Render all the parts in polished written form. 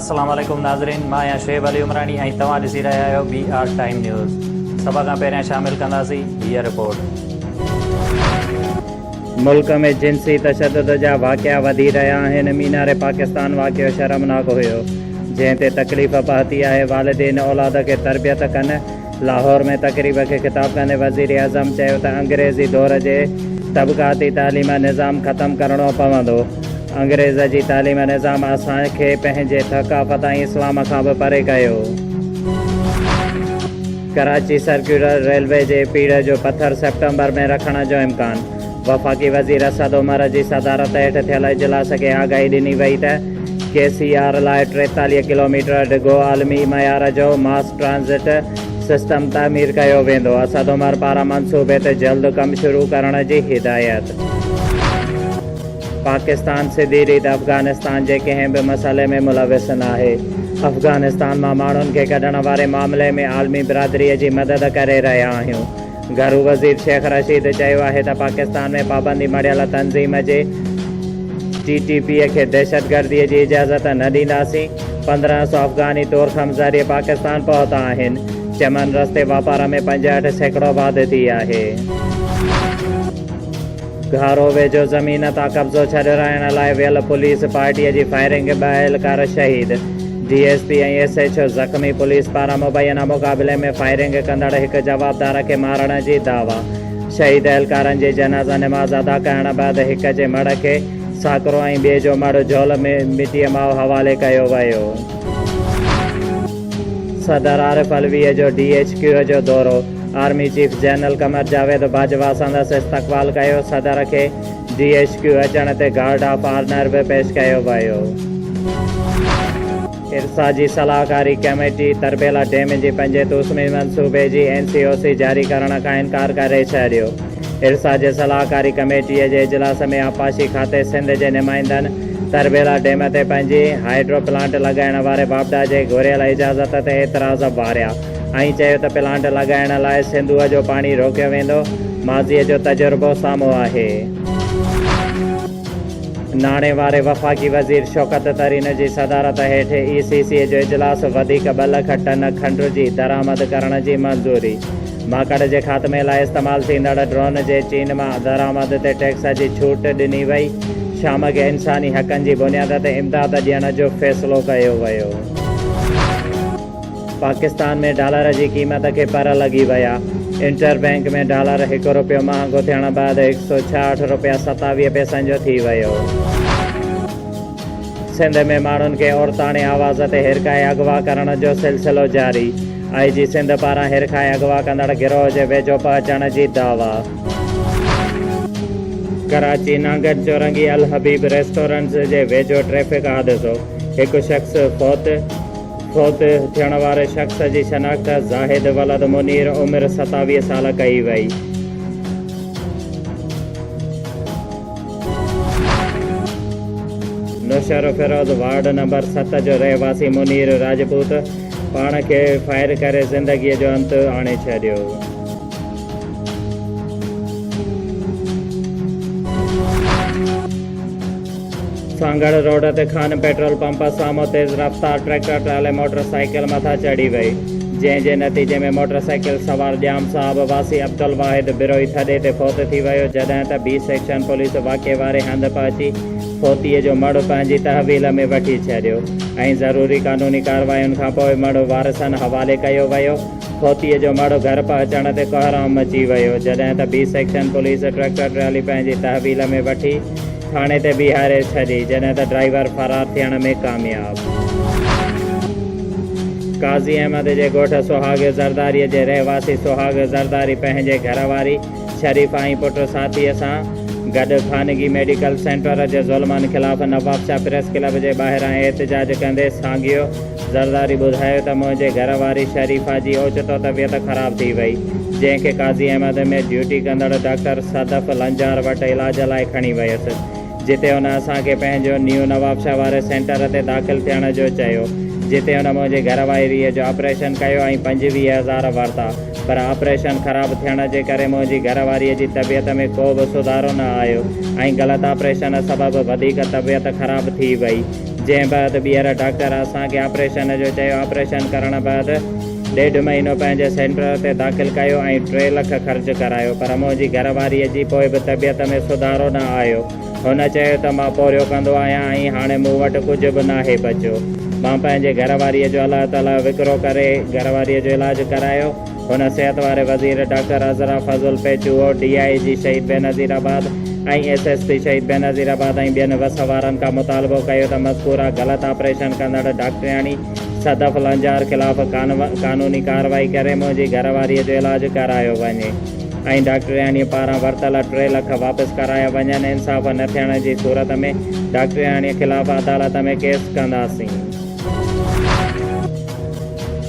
अस्सलाम वालेकुम नाज़रीन, मां आहियां शुएब अली उमरानी ऐं तव्हां ॾिसी रहिया आहियो BR टाइम न्यूज़। सभ खां पहिरियां शामिल कंदासीं हीअ रिपोर्ट। मुल्क में जिनसी तशद्दुद जा वाक़िआ वधी रहिया आहिनि। मीनार पाकिस्तान वाक़िओ शर्मनाक हुयो, जंहिं ते तकलीफ़ पहुती आहे। वालिदैन औलाद खे तरबियत कनि। लाहौर में तक़रीब खे ख़िताब कंदे वज़ीर आज़म चयो त अंग्रेज़ी दौर जे तबक़ाती तालीम निज़ाम ख़तमु करणो पवंदो। अंग्रेज़ जी तालीम निज़ाम असांखे पंहिंजे थकाफ़त ऐं इस्लाम खां बि परे कयो। कराची सर्कुलर रेलवे जे पीड़ जो पथर सेप्टेम्बर में रखण जो इम्कान। वफ़ाक़ी वज़ीर असद उमर जी सदारत हेठि थियल इजलास खे आगाही ॾिनी वई त KCR लाइ 43 किलोमीटर डिघो आलमी मयार जो मास ट्रांज़िट सिस्टम तामीर कयो वेंदो। असद उमर पारां मंसूबे ते जल्द कमु शुरू करण जी हिदायत। पाकिस्तान सिधी रीत अफ़गानिस्तान जे कंहिं बि मसइले में मुलविस न आहे। अफ़गानिस्तान मां माण्हुनि खे कढण वारे मामले में आलमी बिरादरीअ जी मदद करे रहिया आहियूं। घरू वज़ीर शेख रशीद चयो आहे त पाकिस्तान में पाबंदी मढ़ियल तंज़ीम जे TTP खे दहशतगर्दीअ जी इजाज़त न ॾींदासीं। 1500 अफ़गानी तोरखम ज़रिए पाकिस्तान पहुता आहिनि। चमन रस्ते वापार में 65% वाधि थी आहे। घारो वेझो ज़मीन तां कब्ज़ो छॾाइण लाइ वियल पुलिस पार्टीअ जी फायरिंग 2 एहलकार शहीद। DSP ऐं SHO ज़ख़्मी। पुलिस पारां मुबैना मुक़ाबले में फायरिंग कंदड़ हिकु जवाबदार खे मारण जी दावा। शहीद एहलकारनि जी जनाज़ा नमाज़ अदा करण बैदि हिक जे मड़ खे साकरो ऐं ॿिए जो मड़ झोल में मिटीअ मां हवाले कयो वियो। सदर आरिफ अलवीअ जो DHQ जो दौरो। Army chief general Qamar Javed Bajwa संदसि इस्तक़बाल कयो। सदर खे DHQ अचण ते गार्ड ऑफ ऑनर बि पेश कयो वियो। इरसा जी सलाहकारी कमेटी तरबेला डैम जी 5 तूसमी मंसूबे जी NCOC जारी करण खां इनकार करे छॾियो। इरसा जे सलाहकारी कमेटीअ जे इजलास में आपाशी खाते सिंध जे नुमाइंदनि तरबेला डैम ते पंहिंजी हाइड्रो प्लांट लॻाइण वारे बाबडा जे घुरियल इजाज़त ते एतिराज़ वारिया ऐं चयो त प्लांट लॻाइण लाइ सिंधूअ जो पाणी रोकियो वेंदो। माज़ीअ जो तजुर्बो साम्हूं आहे। नाणे वारे वफ़ाक़ी वज़ीर शौकत तरीन जी सदारत हेठि ECC जो इजलास। वधीक 2 लख टन खंड जी दरामद करण जी मंज़ूरी। माकड़ जे ख़ात्मे लाइ इस्तेमालु थींदड़ ड्रोन जे चीन मां दरामद ते टैक्स जी छूट ॾिनी वई। शाम खे इंसानी हक़नि जी बुनियाद ते इमदाद ॾियण जो फ़ैसिलो कयो वियो। पाकिस्तान में डॉलर जी क़ीमत खे पर लॻी विया। इंटर बैंक में डॉलर 1 रुपयो महांगो थियण बैदि 166 रुपया 27 पैसनि जो थी वियो। सिंध में माण्हुनि खे औरताणे आवाज़ ते हिरकाए अगवा करण जो सिलसिलो जारी। IG सिंध पारां हिरकाए अगवा कंदड़ गिरोह जे वेझो पहुचण जी दावा। कराची नांगल चौरंगी अल हबीब रेस्टोरेंट्स जे वेझो ट्रैफ़िक हादिसो। हिकु शख़्स फौत थियण वारे शख़्स जी शनाख्त ज़ाहिद वलद मुनीर उमिरि 27 साल कई वई। नुशर फिरोज़ वार्ड नंबर 7 जो रहवासी मुनीर राजपूत पाण खे फायर करे ज़िंदगीअ जो अंत आणे छॾियो। सांगड़ रोड ते खान पेट्रोल पंप साम्हूं तेज़ रफ़्तार ट्रैक्टर ट्राले मोटरसाइकिल मथां चढ़ी वई, जंहिं जे नतीजे में मोटरसाइकिल सवार ॼाम साहब वासी अब्दुल वाहिद बिरोई थॾे ते फ़ौत थी वियो। जॾहिं त B सेक्शन पुलिस वाक़े वारे हंधि पहुची फ़ौतीअ जो मड़ पंहिंजी तहवील में वठी छॾियो ऐं ज़रूरी क़ानूनी कार्रवायुनि खां पोइ मड़ वारसनि हवाले कयो वियो। फ़ौतीअ जो मड़ घर पहुचण ते कोहराम मची वियो। जॾहिं त B section police tractor trolley पंहिंजी तहवील में वठी थाणे ते बीहारे छॾी, जॾहिं त ड्राइवर फरार थियण में कामयाब। काज़ी अहमद जे ॻोठ सुहाग ज़रदारीअ जे रहवासी सुहाग ज़रदारी पंहिंजे घरवारी शरीफ़ ऐं पुट साथीअ सां गॾु ख़ानगी मेडिकल सेंटर जे ज़ुल्मनि ख़िलाफ़ नवाब शाह प्रेस क्लब जे ॿाहिरां एहतिजाज कंदे साॻियो। ज़रदारी ॿुधायो त मुंहिंजे घरवारी शरीफ़ा जी ओचितो तबियत ख़राब थी वई, जंहिंखे काज़ी अहमद में ड्यूटी कंदड़ डॉक्टर सदफ़ लंजार वटि इलाज लाइ खणी वियसि, जिते हुन असांखे पंहिंजो न्यू नवाब शाह वारे सेंटर ते दाख़िल थियण जो चयो, जिते हुन मुंहिंजे घरवारीअ जो ऑपरेशन कयो ऐं 25,000 वरिता। पर ऑपरेशन ख़राब थियण जे करे मुंहिंजी घरवारीअ जी तबियत में को बि सुधारो न आयो ऐं ग़लति ऑपरेशन सबबि वधीक तबियत ख़राब थी वई, जंहिं बैदि ॿीहर डॉक्टर असांखे ऑपरेशन जो चयो। ऑपरेशन करण बैदि 1.5 महीनो पंहिंजे सेंटर ते दाख़िल कयो ऐं 3 लाख ख़र्च करायो, पर मुंहिंजी घरवारीअ जी पोइ बि तबियत में सुधारो न आयो। हुन चयो त मां पोरियो कंदो आहियां ऐं हाणे मूं वटि कुझु बि नाहे बचियो। मां पंहिंजे घरवारीअ जो अलाह ताला विकिरो करे घरवारीअ जो इलाजु करायो। हुन सिहत वारे वज़ीर डॉक्टर अज़रा फज़ुल पेचूओ, DIG शहीद बेनज़ीराबाद ऐं SSP शहीद बेनज़ीराबाद ऐं ॿियनि वस वारनि खां मुतालबो कयो त मज़कूरा ग़लति ऑपरेशन कंदड़ डॉक्टरियाणी सदफ़ लंजार ख़िलाफ़ कानूनी कार्रवाई करे मुंहिंजी घरवारीअ जो इलाजु करायो वञे ऐं डॉक्टरियाणी पारां वरितल 3 लाख वापसि कराया वञनि। इंसाफ़ न थियण जी सूरत में डॉक्टरियाणीअ ख़िलाफ़ अदालत में केस कंदासीं।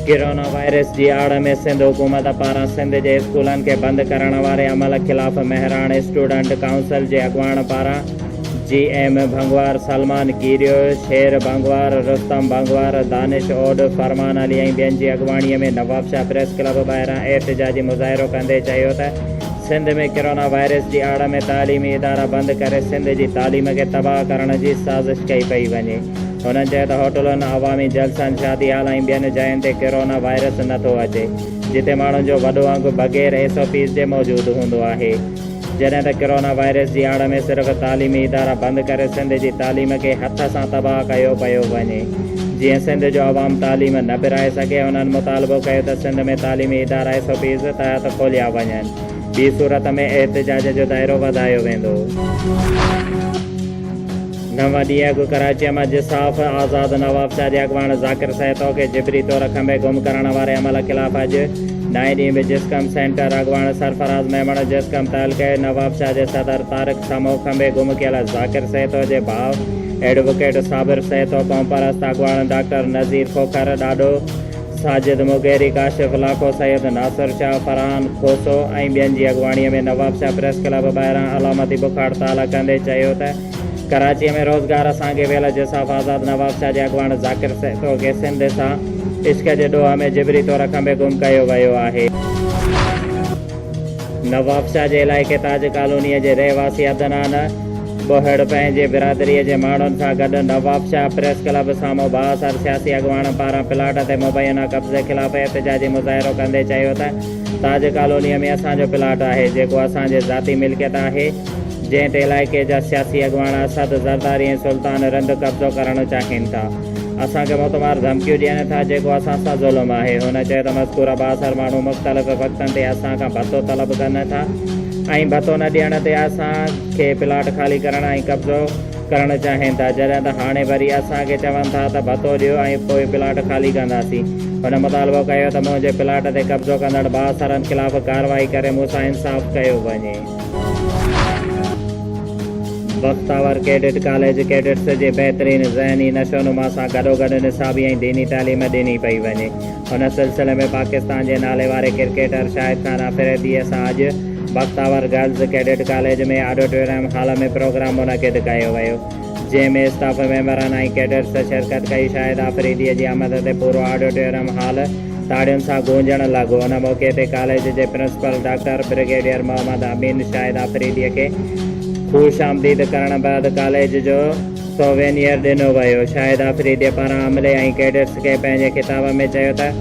कोरोना वायरस जी आड़ में सिंध हुकूमत पारां सिंध जे स्कूलनि खे बंदि करण वारे अमल ख़िलाफ़ मेहरान स्टूडेंट काउंसिल जे अॻुवाण पारां GM भंगवार, सलमान कीरियो, शेर भंगवार, रुस्तम भंगवार, दानिश ओड, फरमान अली ऐं ॿियनि जी अॻुवाणीअ में नवाबशाह प्रेस क्लब ॿाहिरां एहतिजाजी मुज़ाहिरो कंदे चयो त सिंध में कोरोना वायरस जी आड़ में तालीमी इदारा बंदि करे सिंध जी तालीम खे तबाह करण जी साज़िश कई पई वञे। हुननि चयो त होटलुनि, अवामी जलसनि, शादी हाल ऐं ॿियनि जयुनि ते कोरोना वायरस नथो अचे, जिते माण्हुनि जो वॾो अंगु बग़ैर SOPs जे मौजूदु हूंदो आहे। जॾहिं त कोरोना वायरस जी आड़ में सिर्फ़ु तालीमी इदारा बंदि करे सिंध जी तालीम खे हथ सां तबाह कयो पियो वञे। जीअं सिंध जो अवाम तालीम न विराए सघे, हुननि मुतालबो कयो त सिंध में तालीमी इदारा SOPs तहत खोलिया वञनि। ॿी सूरत में एहतिजाज जो दाइरो वधायो वेंदो। 9 ॾींहं अॻु कराचीअ मां जिसाफ़ आज़ाद नवाबशाह जे अॻुवाण ज़ाकिर सहतो खे जिबरी तौर खंबे गुम करण वारे अमल ख़िलाफ़ अॼु 9 ॾींहं में जिस्कम सेंटर अॻुवाण सरफराज़ मेमण जिस्कम तहलके नवाबशाह जे सदर तारिक समो खंबे गुम कयल ज़ाकिर सहतो जे भाउ एडवोकेट साबिर सहतो, कौमपरस्त अॻुवाण डॉक्टर नज़ीर खोखर ॾाढो, साजिद मुगेरी, काशिफ लाखो, सैयद नासिर शाह, फरहान खोसो ऐं ॿियनि जी अॻुवाणीअ में नवाबशाह प्रेस क्लब ॿाहिरां अलामती बुख हड़ताल कंदे चयो त कराचीअ में रोज़गार सां वियल जिसाफ़ आज़ाद नवाबशाह जे अॻुवाण ज़ाकिर सहतो खे सिंध सां इश्क जे ॾोह में जिबरी तौर खंबे गुम कयो वियो आहे। नवाबशाह जे इलाइक़े ताज कॉलोनीअ जे रहवासी अदनान बोहड़ पंहिंजे बिरादरीअ जे माण्हुनि सां गॾु नवाबशाह प्रेस क्लब साम्हूं 62 सियासी अॻुवाण पारां प्लाट ते मुबैना कब्ज़े ख़िलाफ़ एहतिजाजी मुज़ाहिरो कंदे चयो त ताज कॉलोनीअ में असांजो प्लाट आहे जेको असांजे ज़ाती मिल्कियत आहे, जंहिं ते इलाइक़े जा सियासी अॻुवाण असद ज़रदारी ऐं सुल्तान रंद कब्ज़ो करणु चाहिनि था। असांखे मुतमार धमकियूं ॾियनि था जेको असां सां ज़ुल्म आहे। हुन चयो त मज़कूरा 62 माण्हू मुख़्तलिफ़ वक़्तनि ते असांखां भतो तलब कनि था ऐं भतो न ॾियण ते असांखे प्लाट ख़ाली करणु ऐं कब्ज़ो करणु चाहिनि था, जॾहिं त हाणे वरी असांखे चवनि था त भतो ॾियो ऐं पोइ प्लाट ख़ाली कंदासीं। हुन मुतालबो कयो त मुंहिंजे प्लाट ते कब्ज़ो कंदड़ 62 ख़िलाफ़ कार्रवाई करे मूंसां इंसाफ़ कयो वञे। बख्तावर कैडेट कॉलेज कैडेट्स जे बहितरीन ज़हनी नशोनुमा सां गॾोगॾु निसाबी ऐं दीनी तालीम ॾिनी पई वञे। हुन सिलसिले में पाकिस्तान जे नाले वारे क्रिकेटर शाहिद खान अफरीदीअ सां अॼु बख्तावर गर्ल्स कैडेट कॉलेज में ऑडिटोरियम हॉल में प्रोग्राम मुनक़िद कयो वियो, जंहिंमें स्टाफ मेंबरनि ऐं कैडेट्स शिरकत कई। शाहिद अफरीदीअ जी आमद ते पूरो ऑडिटोरियम हॉल ताड़ियुनि सां गूंजण लॻो। हुन मौक़े ते कॉलेज जे प्रिंसिपल डॉक्टर ब्रिगेडियर मोहम्मद अमीन शाहिद अफरीदीअ खे ख़ुशि आमदीद करण बैदि कॉलेज जो सोवेनियर ॾिनो वियो। शाहिद अफरीदीअ पारां अमले ऐं कैडेट्स खे पंहिंजे खिताब में चयो त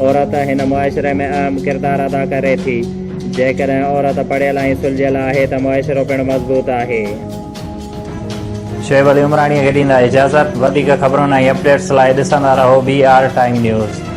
औरत हिन मुआशिरे में अहम किरदारु अदा करे थी। जेकॾहिं औरत पढ़ियल ऐं सुलझियल आहे त मुआशिरो पिणु मज़बूत आहे। शोएब अली उमराणीअ खे ॾींदा इजाज़त। वधीक ख़बरुनि ऐं अपडेट्स लाइ ॾिसंदा रहो BR टाइम न्यूज़।